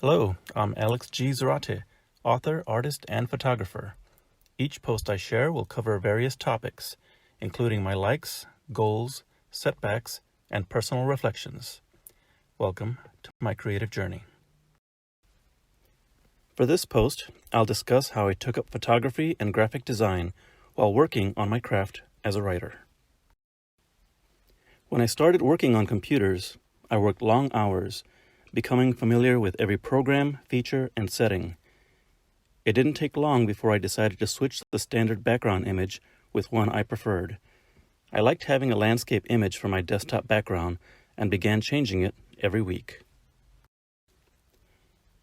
Hello, I'm Alex G. Zarate, author, artist, and photographer. Each post I share will cover various topics, including my likes, goals, setbacks, and personal reflections. Welcome to my creative journey. For this post, I'll discuss how I took up photography and graphic design while working on my craft as a writer. When I started working on computers, I worked long hours, becoming familiar with every program, feature, and setting. It didn't take long before I decided to switch the standard background image with one I preferred. I liked having a landscape image for my desktop background and began changing it every week.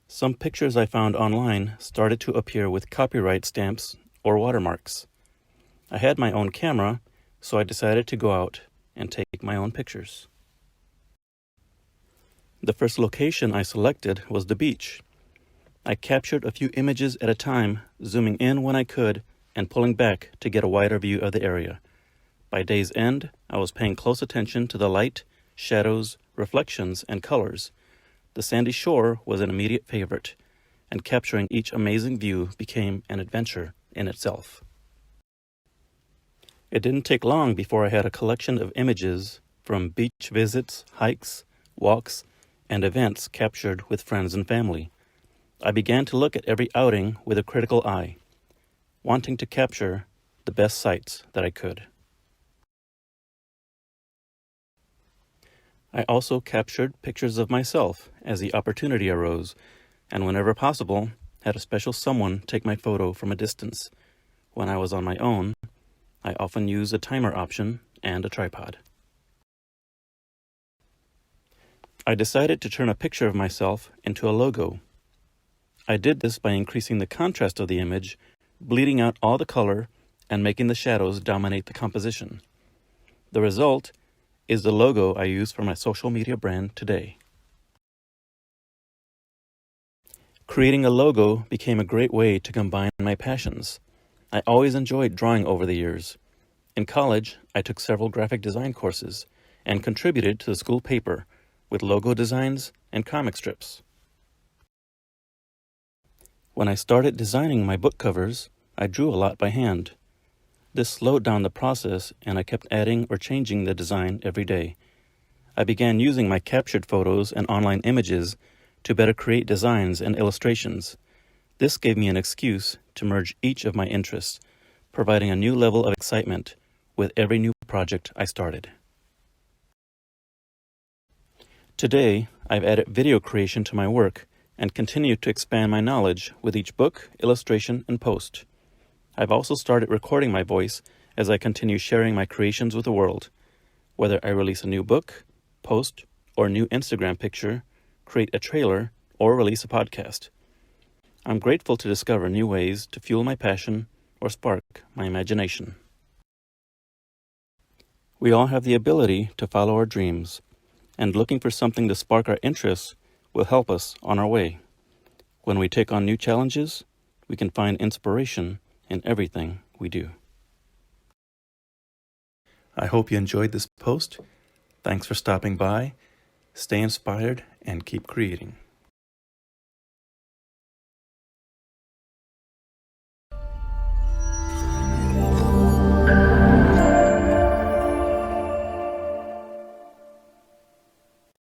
Some pictures I found online started to appear with copyright stamps or watermarks. I had my own camera, so I decided to go out and take my own pictures. The first location I selected was the beach. I captured a few images at a time, zooming in when I could and pulling back to get a wider view of the area. By day's end, I was paying close attention to the light, shadows, reflections, and colors. The sandy shore was an immediate favorite, and capturing each amazing view became an adventure in itself. It didn't take long before I had a collection of images from beach visits, hikes, walks, and events captured with friends and family. I began to look at every outing with a critical eye, wanting to capture the best sights that I could. I also captured pictures of myself as the opportunity arose, and whenever possible, had a special someone take my photo from a distance. When I was on my own, I often used a timer option and a tripod. I decided to turn a picture of myself into a logo. I did this by increasing the contrast of the image, bleeding out all the color, and making the shadows dominate the composition. The result is the logo I use for my social media brand today. Creating a logo became a great way to combine my passions. I always enjoyed drawing over the years. In college, I took several graphic design courses and contributed to the school paper with logo designs and comic strips. When I started designing my book covers, I drew a lot by hand. This slowed down the process, and I kept adding or changing the design every day. I began using my captured photos and online images to better create designs and illustrations. This gave me an excuse to merge each of my interests, providing a new level of excitement with every new project I started. Today, I've added video creation to my work and continue to expand my knowledge with each book, illustration, and post. I've also started recording my voice as I continue sharing my creations with the world. Whether I release a new book, post, or new Instagram picture, create a trailer, or release a podcast. I'm grateful to discover new ways to fuel my passion or spark my imagination. We all have the ability to follow our dreams, and looking for something to spark our interests will help us on our way. When we take on new challenges, we can find inspiration in everything we do. I hope you enjoyed this post. Thanks for stopping by. Stay inspired and keep creating.